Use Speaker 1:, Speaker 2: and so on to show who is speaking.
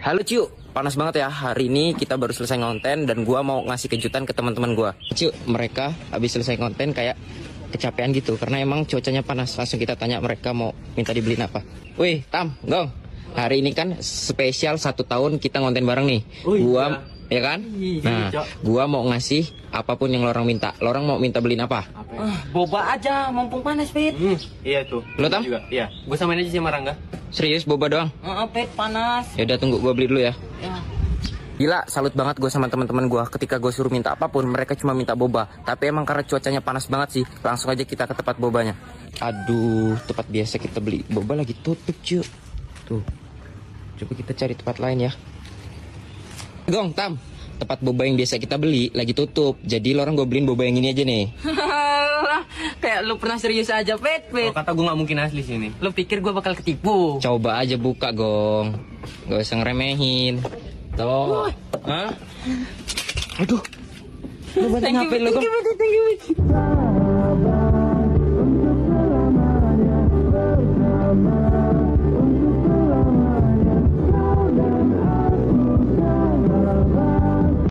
Speaker 1: Halo Ciu, panas banget ya. Hari ini kita baru selesai ngonten dan gua mau ngasih kejutan ke teman-teman gua. Ciu, mereka habis selesai ngonten kayak kecapean gitu karena emang cuacanya panas. Langsung kita tanya mereka mau minta dibeliin apa. Wih, Tam, Gong. Hari ini kan spesial 1 tahun kita ngonten bareng nih. Gua ya kan? Nah, gua mau ngasih apapun yang lorang minta. Lorang mau minta beliin apa?
Speaker 2: Boba aja, mumpung panas, Pit.
Speaker 3: Iya tuh.
Speaker 1: Lo Tam?
Speaker 3: Juga. Iya. Gue samain aja sama Rangga.
Speaker 1: Serius boba doang?
Speaker 2: Pit, panas.
Speaker 1: Ya udah tunggu gua beli dulu ya.
Speaker 2: Ya.
Speaker 1: Gila, salut banget gue sama teman-teman gue. Ketika gue suruh minta apapun, mereka cuma minta boba. Tapi emang karena cuacanya panas banget sih, langsung aja kita ke tempat bobanya. Aduh, tempat biasa kita beli boba lagi tutup, cuy. Tuh, coba kita cari tempat lain ya. Gong, Tam, tempat boba yang biasa kita beli lagi tutup. Jadi lo orang gue beliin boba yang ini aja nih.
Speaker 2: Kayak lu pernah serius aja, Pit.
Speaker 3: Kalau kata gue nggak mungkin asli sini.
Speaker 2: Lu pikir gua bakal ketipu?
Speaker 1: Coba aja buka, Gong. Gak usah ngeremehin. Tuh. Hah? Aduh. Lu banting HP lu, Gong.
Speaker 2: Thank you, Pit.